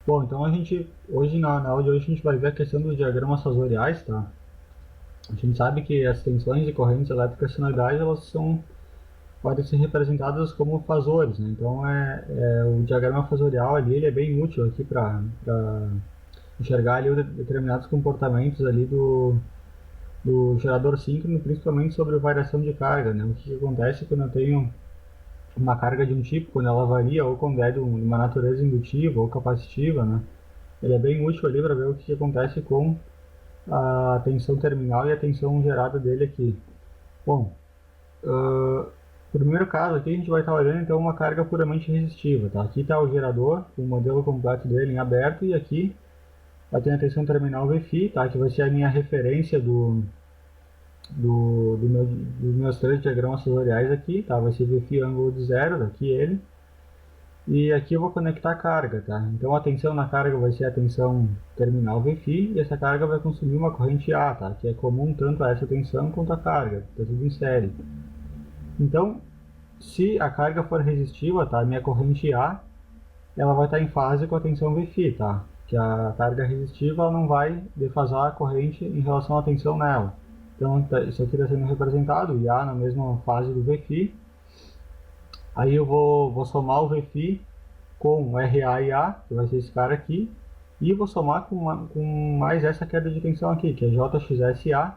Bom, então hoje na aula de hoje a gente vai ver a questão dos diagramas fasoriais, tá? A gente sabe que as tensões e correntes elétricas sinoidais, podem ser representadas como fasores, né? Então o diagrama fasorial ali, ele é bem útil aqui para enxergar ali determinados comportamentos ali do gerador síncrono, principalmente sobre a variação de carga, né? O que acontece quando eu tenho uma carga de um tipo, quando ela varia, ou quando é de uma natureza indutiva ou capacitiva, né? Ele é bem útil ali para ver o que acontece com a tensão terminal e a tensão gerada dele aqui. Bom, no primeiro caso aqui a gente vai estar olhando então uma carga puramente resistiva, tá? Aqui está o gerador, o modelo completo dele em aberto, e aqui vai ter a tensão terminal Vφ, tá? Que vai ser a minha referência dos meus três diagramas fasoriais aqui, tá? Vai ser Vφ ângulo de zero, daqui ele. E aqui eu vou conectar a carga, tá? Então a tensão na carga vai ser a tensão terminal Vφ, e essa carga vai consumir uma corrente A, tá? Que é comum tanto a essa tensão quanto a carga, tá tudo em série. Então, se a carga for resistiva, tá? A minha corrente A, ela vai estar em fase com a tensão Vφ, tá? Que a carga resistiva ela não vai defasar a corrente em relação à tensão nela. Então, isso aqui está sendo representado, o A na mesma fase do Vφ. Aí eu vou somar o Vφ com RA e A, que vai ser esse cara aqui, e vou somar com mais essa queda de tensão aqui, que é JXSA.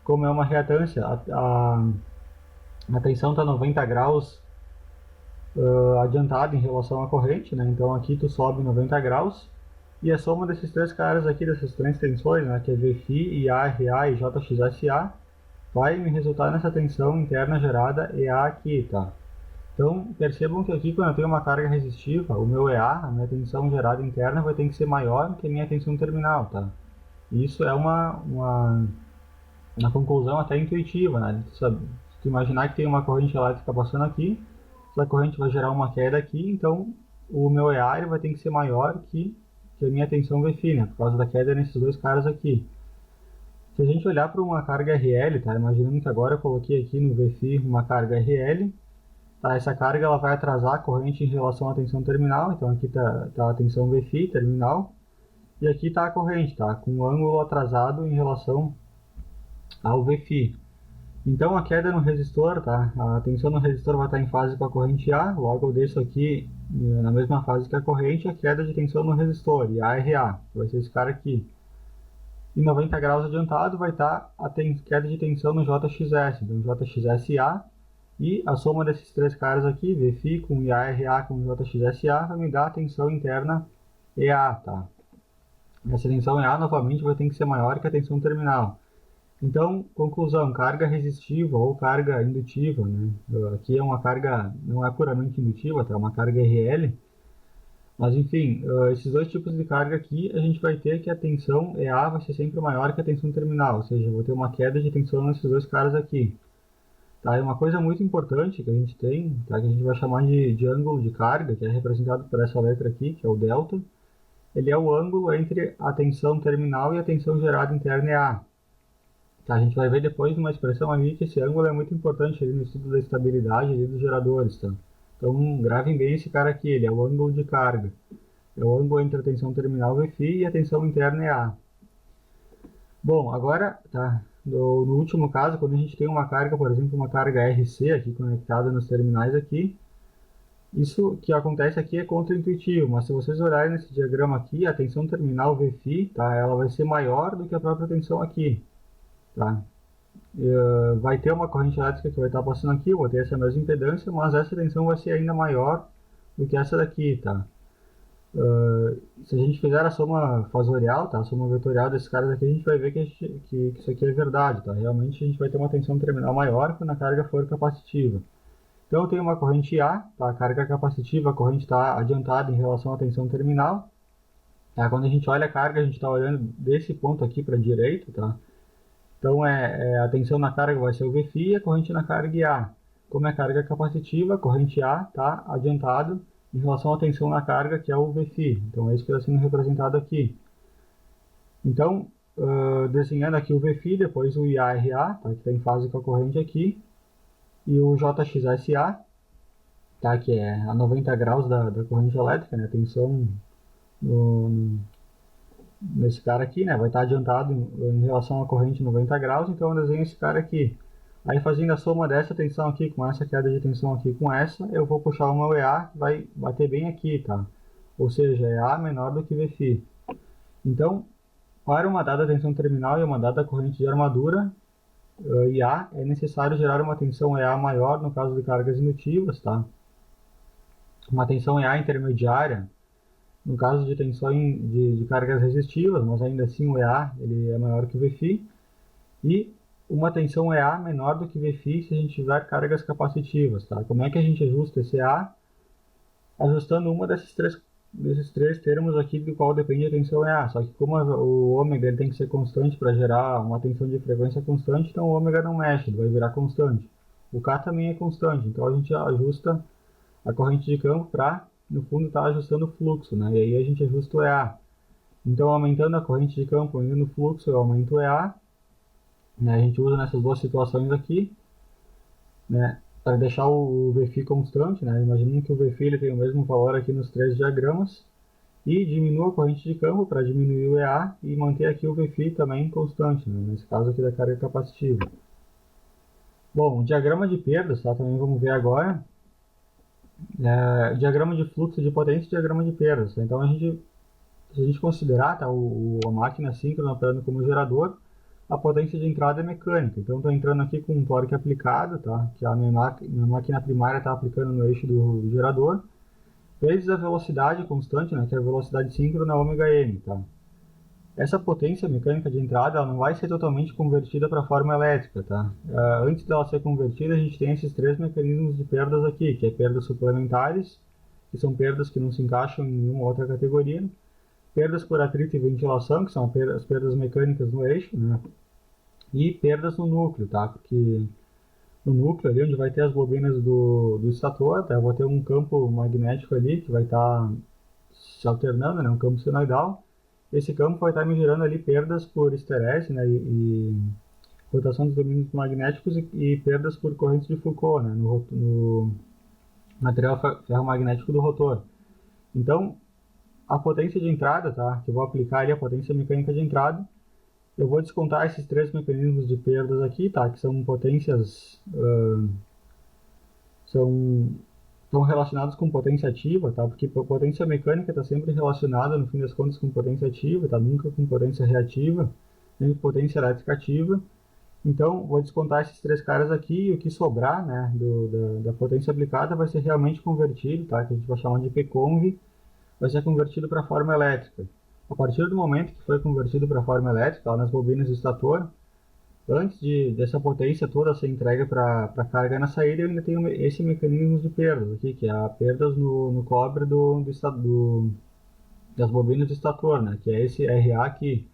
Como é uma reatância, a tensão está 90 graus adiantada em relação à corrente, né? Então aqui tu sobe 90 graus, e a soma desses três caras aqui, dessas três tensões, né, que é Vφ, IARA e JXSA, vai me resultar nessa tensão interna gerada EA aqui, tá? Então, percebam que aqui, quando eu tenho uma carga resistiva, o meu EA, a minha tensão gerada interna, vai ter que ser maior que a minha tensão terminal, tá? E isso é uma conclusão até intuitiva, né? Se tu imaginar que tem uma corrente elétrica passando aqui, essa corrente vai gerar uma queda aqui, então o meu EA ele vai ter que ser maior que a minha tensão Vφ, né? Por causa da queda nesses dois caras aqui. Se a gente olhar para uma carga RL, tá? Imaginando que agora eu coloquei aqui no Vφ uma carga RL, tá? Essa carga ela vai atrasar a corrente em relação à tensão terminal, então aqui tá a tensão Vφ terminal, e aqui está a corrente, tá? Com um ângulo atrasado em relação ao Vφ. Então a queda no resistor, tá? A tensão no resistor vai estar em fase com a corrente A, logo eu desço aqui na mesma fase que a corrente, a queda de tensão no resistor, e ARA, vai ser esse cara aqui. Em 90 graus adiantado vai estar a queda de tensão no JXS, então JXSA, e a soma desses três caras aqui, Vφ com IARA com JXSA, vai me dar a tensão interna EA, tá? Essa tensão EA novamente vai ter que ser maior que a tensão terminal. Então, conclusão, carga resistiva ou carga indutiva, né? Aqui é uma carga, não é puramente indutiva, tá? É uma carga RL. Mas enfim, esses dois tipos de carga aqui, a gente vai ter que a tensão EA vai ser sempre maior que a tensão terminal, ou seja, eu vou ter uma queda de tensão nesses dois caras aqui. Tá? E uma coisa muito importante que a gente tem, tá? Que a gente vai chamar de ângulo de carga, que é representado por essa letra aqui, que é o delta. Ele é o ângulo entre a tensão terminal e a tensão gerada interna EA. Tá, a gente vai ver depois uma expressão ali que esse ângulo é muito importante ali no estudo da estabilidade ali dos geradores, tá? Então gravem bem esse cara aqui, ele é o ângulo de carga. É o ângulo entre a tensão terminal Vφ e a tensão interna EA. Bom, agora, tá, no último caso, quando a gente tem uma carga, por exemplo, uma carga RC aqui conectada nos terminais aqui, isso que acontece aqui é contraintuitivo, mas se vocês olharem nesse diagrama aqui, a tensão terminal Vφ, tá, ela vai ser maior do que a própria tensão aqui. Tá? Vai ter uma corrente elétrica que vai estar passando aqui, eu vou ter essa mesma impedância, mas essa tensão vai ser ainda maior do que essa daqui, tá? Se a gente fizer a soma fasorial, tá? A soma vetorial desses caras aqui, a gente vai ver que isso aqui é verdade, tá? Realmente a gente vai ter uma tensão terminal maior quando a carga for capacitiva. Então eu tenho uma corrente A, tá? A carga capacitiva, a corrente está adiantada em relação à tensão terminal. Tá? Quando a gente olha a carga, a gente está olhando desse ponto aqui para a direita, tá? Então a tensão na carga vai ser o Vφ e a corrente na carga A. Como é carga capacitiva, a corrente A está adiantado em relação à tensão na carga, que é o Vφ. Então é isso que está sendo representado aqui. Então, desenhando aqui o Vφ, depois o IARA, tá, que está em fase com a corrente aqui, e o JXSA, tá, que é a 90 graus da corrente elétrica, né, a tensão no, nesse cara aqui, né? Vai estar adiantado em relação à corrente 90 graus, então eu desenho esse cara aqui. Aí fazendo a soma dessa tensão aqui com essa queda de tensão aqui com essa, eu vou puxar o meu EA, que vai bater bem aqui, tá? Ou seja, EA menor do que Vφ. Então, para uma dada tensão terminal e uma dada corrente de armadura, IA, é necessário gerar uma tensão EA maior no caso de cargas indutivas, tá? Uma tensão EA intermediária no caso de tensão de cargas resistivas, mas ainda assim o EA ele é maior que o Vφ, e uma tensão EA menor do que Vφ se a gente tiver cargas capacitivas, tá? Como é que a gente ajusta esse EA? Ajustando uma desses três termos aqui do qual depende a tensão EA, só que como o ômega ele tem que ser constante para gerar uma tensão de frequência constante, então o ômega não mexe, ele vai virar constante. O K também é constante, então a gente ajusta a corrente de campo para, no fundo, estar ajustando o fluxo, né? E aí a gente ajusta o EA. Então, aumentando a corrente de campo, aumentando o fluxo, eu aumento o EA, né? A gente usa nessas duas situações aqui, né? Para deixar o Vφ constante, né? Imaginando que o Vφ ele tem o mesmo valor aqui nos três diagramas, e diminuo a corrente de campo para diminuir o EA e manter aqui o Vφ também constante, né? Nesse caso aqui da carga capacitiva. Bom, o diagrama de perdas, tá? Também vamos ver agora. Diagrama de fluxo de potência e diagrama de perdas. Então, se a gente considerar tá, a máquina síncrona operando como gerador, a potência de entrada é mecânica. Então, estou entrando aqui com um torque aplicado, tá, que a minha máquina primária está aplicando no eixo do gerador, vezes a velocidade constante, né, que é a velocidade síncrona ômega-m. Tá. Essa potência mecânica de entrada ela não vai ser totalmente convertida para a forma elétrica. Tá? Antes dela ser convertida, a gente tem esses três mecanismos de perdas aqui, que é perdas suplementares, que são perdas que não se encaixam em nenhuma outra categoria, perdas por atrito e ventilação, que são as perdas mecânicas no eixo, né? E perdas no núcleo, tá? Porque no núcleo ali, onde vai ter as bobinas do estator, tá? Eu vou ter um campo magnético ali, que vai estar se alternando, né? Um campo senoidal. Esse campo vai estar me gerando ali perdas por esterese, né? E rotação dos domínios magnéticos e perdas por correntes de Foucault, né? No material ferromagnético do rotor. Então, a potência de entrada, tá? Que eu vou aplicar ali a potência mecânica de entrada. Eu vou descontar esses três mecanismos de perdas aqui, tá? Que são potências estão relacionados com potência ativa, tá? Porque a potência mecânica está sempre relacionada, no fim das contas, com potência ativa, tá? Nunca com potência reativa, nem com potência elétrica ativa. Então, vou descontar esses três caras aqui e o que sobrar, né, da potência aplicada vai ser realmente convertido, tá? Que a gente vai chamar de PConv, vai ser convertido para a forma elétrica. A partir do momento que foi convertido para a forma elétrica, lá nas bobinas do estator, antes dessa potência toda ser entregue para a carga na saída, eu ainda tenho esse mecanismo de perdas aqui, que é a perdas no cobre das bobinas do estator, né, que é esse RA aqui.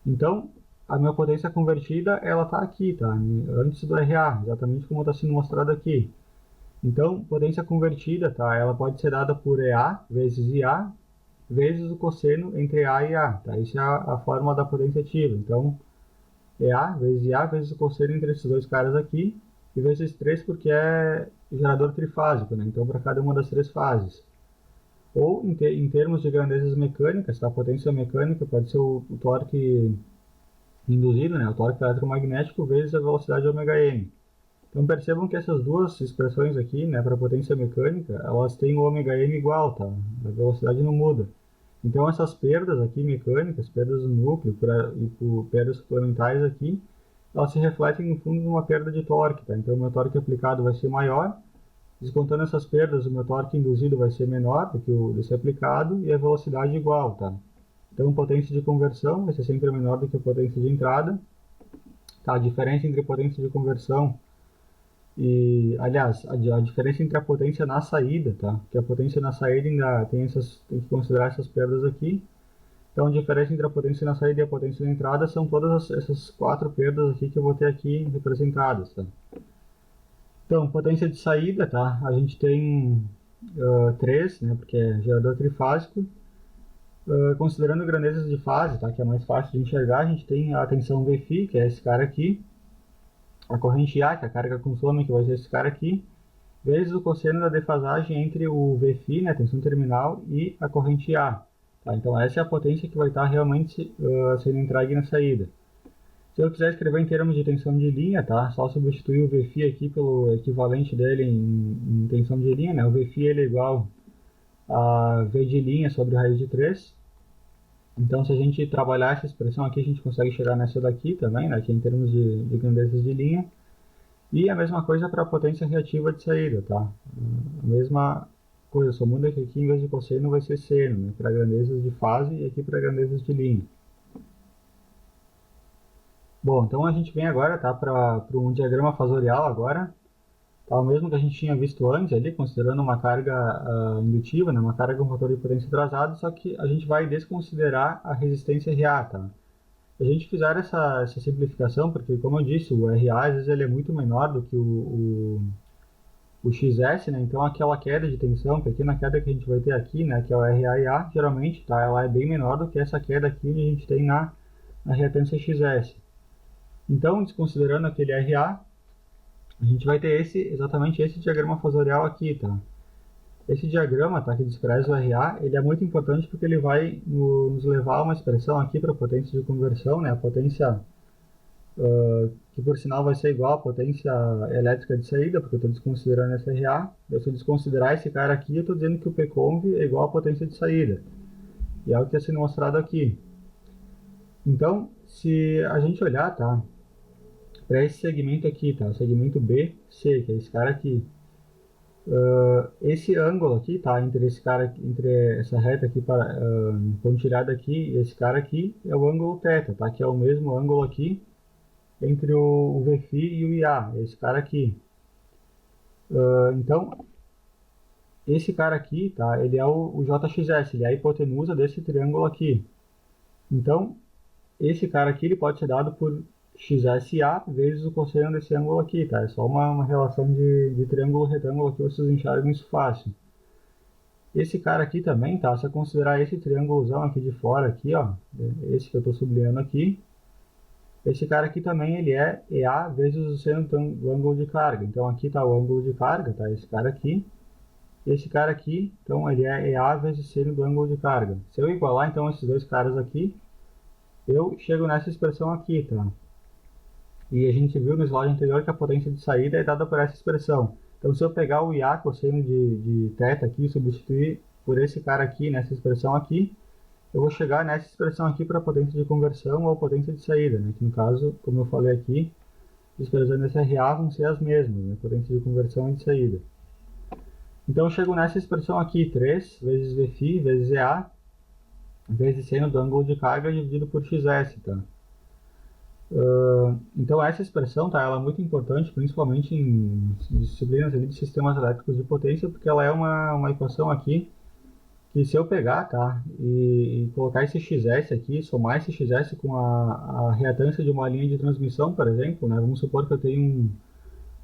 Então, a minha potência convertida, ela está aqui, tá, antes do RA, exatamente como está sendo mostrado aqui. Então, potência convertida, tá, ela pode ser dada por EA vezes IA, vezes o cosseno entre A e A, tá? Isso é a forma da potência ativa. Então, EA vezes IA vezes o cosseno entre esses dois caras aqui, e vezes 3 porque é gerador trifásico, né? Então, para cada uma das três fases. Ou, em termos de grandezas mecânicas, tá? A potência mecânica pode ser o torque induzido, né? O torque eletromagnético vezes a velocidade ômega-m. Então, percebam que essas duas expressões aqui, né, para potência mecânica, elas têm o ômega-m igual, tá? A velocidade não muda. Então, essas perdas aqui mecânicas, perdas do núcleo e por perdas suplementares aqui, elas se refletem no fundo numa perda de torque, tá? Então, o meu torque aplicado vai ser maior, descontando essas perdas, o meu torque induzido vai ser menor do que o desse aplicado e a velocidade igual, tá? Então, potência de conversão vai ser sempre menor do que a potência de entrada, tá? A diferença entre potência de conversão e, aliás, a diferença entre a potência na saída, tá? Que a potência na saída ainda tem que considerar essas perdas aqui. Então, a diferença entre a potência na saída e a potência na entrada são todas essas quatro perdas aqui que eu vou ter aqui representadas, tá? Então, potência de saída, tá? A gente tem 3, né? Porque é gerador trifásico. Considerando grandezas de fase, tá? Que é mais fácil de enxergar, a gente tem a tensão Vφ, que é esse cara aqui, a corrente A, que é a carga consome, que vai ser esse cara aqui, vezes o cosseno da defasagem entre o Vφ, né, a tensão terminal, e a corrente A. Tá? Então essa é a potência que vai estar realmente sendo entregue na saída. Se eu quiser escrever em termos de tensão de linha, tá? Só substituir o Vφ aqui pelo equivalente dele em tensão de linha, né? O Vφ ele é igual a V de linha sobre raiz de 3. Então, se a gente trabalhar essa expressão aqui, a gente consegue chegar nessa daqui também, né? Que é em termos de grandezas de linha. E a mesma coisa para a potência reativa de saída, tá? A mesma coisa, só muda que aqui em vez de cosseno vai ser seno, né? Para grandezas de fase e aqui para grandezas de linha. Bom, então a gente vem agora, tá, para um diagrama fasorial agora, tá, o mesmo que a gente tinha visto antes ali, considerando uma carga indutiva, né, uma carga com fator de potência atrasado, só que a gente vai desconsiderar a resistência RA, tá. Se a gente fizer essa simplificação, porque como eu disse, o RA às vezes ele é muito menor do que o XS, né, então aquela queda de tensão, pequena queda que a gente vai ter aqui, né, que é o RA e A, geralmente, tá, ela é bem menor do que essa queda aqui que a gente tem na reatância XS. Então, desconsiderando aquele RA, a gente vai ter exatamente esse diagrama fasorial aqui, tá? Esse diagrama, tá, que descreve o RA, ele é muito importante porque ele vai nos levar a uma expressão aqui para a potência de conversão, né? A potência que por sinal vai ser igual à potência elétrica de saída, porque eu estou desconsiderando esse RA. Se eu desconsiderar esse cara aqui, eu estou dizendo que o Pconv é igual à potência de saída. E é o que está sendo mostrado aqui. Então, se a gente olhar, tá, para esse segmento aqui, tá, o segmento BC, que é esse cara aqui, esse ângulo aqui, tá, entre esse cara, entre essa reta aqui pontilhada aqui e esse cara aqui é o ângulo θ, tá, que é o mesmo ângulo aqui entre o Vφ e o IA, esse cara aqui. Então, esse cara aqui, tá, ele é o JXS, ele é a hipotenusa desse triângulo aqui. Então, esse cara aqui ele pode ser dado por XSA vezes o cosseno desse ângulo aqui, tá? É só uma relação de triângulo retângulo aqui, vocês enxergam isso fácil. Esse cara aqui também, tá? Se eu considerar esse triângulozão aqui de fora, aqui, ó, esse que eu estou sublinhando aqui, esse cara aqui também ele é EA vezes o seno do ângulo de carga. Então aqui está o ângulo de carga, tá? Esse cara aqui. Esse cara aqui, então ele é EA vezes seno do ângulo de carga. Se eu igualar então esses dois caras aqui, eu chego nessa expressão aqui, tá? E a gente viu no slide anterior que a potência de saída é dada por essa expressão. Então, se eu pegar o IA cosseno de θ aqui e substituir por esse cara aqui, nessa expressão aqui, eu vou chegar nessa expressão aqui para a potência de conversão ou potência de saída, né? Que no caso, como eu falei aqui, as expressões desse RA vão ser as mesmas, né? Potência de conversão e de saída. Então, eu chego nessa expressão aqui, 3 vezes Vφ vezes EA vezes seno do ângulo de carga dividido por XS, tá? Então essa expressão, tá, ela é muito importante, principalmente em disciplinas ali de sistemas elétricos de potência, porque ela é uma equação aqui que se eu pegar, tá, e colocar esse XS aqui, somar esse XS com a reatância de uma linha de transmissão, por exemplo, né, vamos supor que eu tenho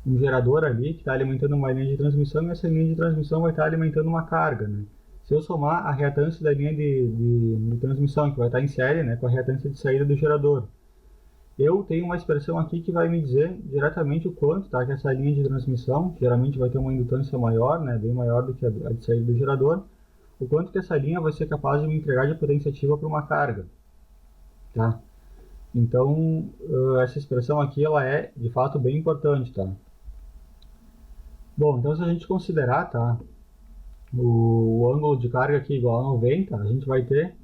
um gerador ali que está alimentando uma linha de transmissão e essa linha de transmissão vai estar alimentando uma carga, né. Se eu somar a reatância da linha de transmissão, que vai estar em série, né, com a reatância de saída do gerador, eu tenho uma expressão aqui que vai me dizer diretamente o quanto, tá, que essa linha de transmissão, geralmente vai ter uma indutância maior, né, bem maior do que a de saída do gerador, o quanto que essa linha vai ser capaz de me entregar de potência ativa para uma carga. Tá? Então, essa expressão aqui ela é, de fato, bem importante. Tá? Bom, então se a gente considerar, tá, o ângulo de carga aqui igual a 90, a gente vai ter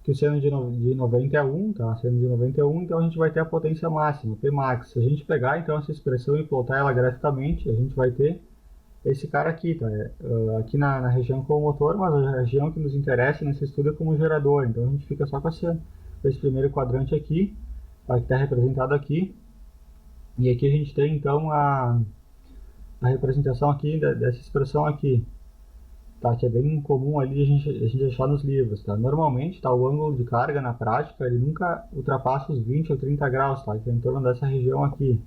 que o seno de 90 é 1, tá? Seno de 90 é 1, então a gente vai ter a potência máxima, Pmax. Se a gente pegar então essa expressão e plotar ela graficamente, a gente vai ter esse cara aqui, tá? Aqui na região com o motor, mas a região que nos interessa nesse estudo é como gerador. Então a gente fica só com esse primeiro quadrante aqui, tá? Que está representado aqui. E aqui a gente tem então a representação aqui dessa expressão aqui. Tá, que é bem comum ali a gente achar nos livros, tá? Normalmente, tá, o ângulo de carga na prática, ele nunca ultrapassa os 20 ou 30 graus, tá? Que é em torno dessa região aqui.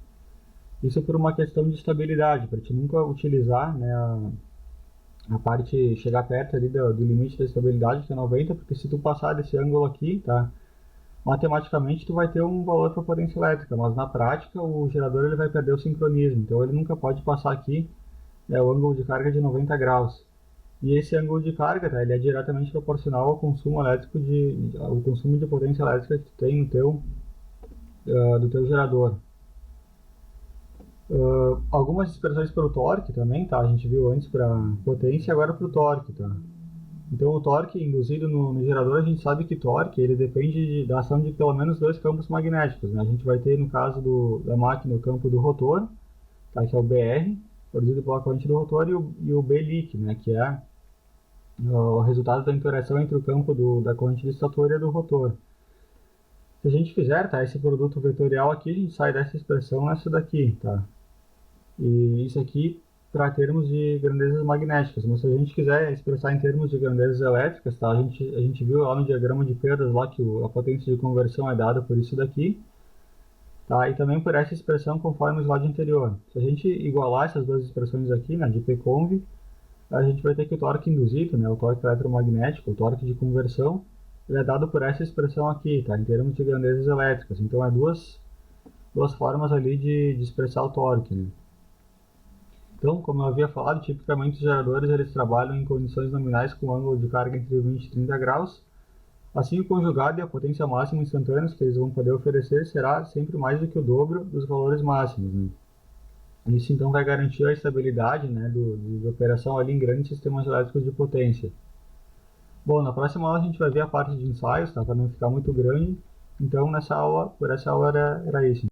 Isso por uma questão de estabilidade, para te nunca utilizar, né, a parte, chegar perto ali do limite da estabilidade, que é 90, porque se tu passar desse ângulo aqui, tá? Matematicamente tu vai ter um valor para potência elétrica, mas na prática o gerador ele vai perder o sincronismo, então ele nunca pode passar aqui, né, o ângulo de carga de 90 graus. E esse ângulo de carga, tá, ele é diretamente proporcional ao consumo elétrico ao consumo de potência elétrica que tu tem no do teu gerador. Algumas expressões para o torque também, tá? A gente viu antes para potência e agora para o torque, tá? Então o torque induzido no gerador, a gente sabe que torque ele depende da ação de pelo menos dois campos magnéticos, né? A gente vai ter no caso da máquina o campo do rotor, tá? Que é o BR, produzido pela corrente do rotor, e o B-leak, né? Que é o resultado da interação entre o campo da corrente do estator e do rotor. Se a gente fizer, tá, esse produto vetorial aqui, a gente sai dessa expressão nessa daqui, tá? E isso aqui para termos de grandezas magnéticas, mas se a gente quiser expressar em termos de grandezas elétricas, tá? A gente viu lá no diagrama de perdas lá que a potência de conversão é dada por isso daqui, tá? E também por essa expressão conforme o slide anterior. Se a gente igualar essas duas expressões aqui, né, de Pconv, a gente vai ter que o torque induzido, né, o torque eletromagnético, o torque de conversão, ele é dado por essa expressão aqui, tá? Em termos de grandezas elétricas. Então, é duas formas ali de expressar o torque, né? Então, como eu havia falado, tipicamente os geradores eles trabalham em condições nominais com ângulo de carga entre 20 e 30 graus. Assim, o conjugado e a potência máxima instantâneos que eles vão poder oferecer será sempre mais do que o dobro dos valores máximos, né? Isso então vai garantir a estabilidade, né, de operação ali em grandes sistemas elétricos de potência. Bom, na próxima aula a gente vai ver a parte de ensaios, tá? Para não ficar muito grande. Então, por essa aula era isso.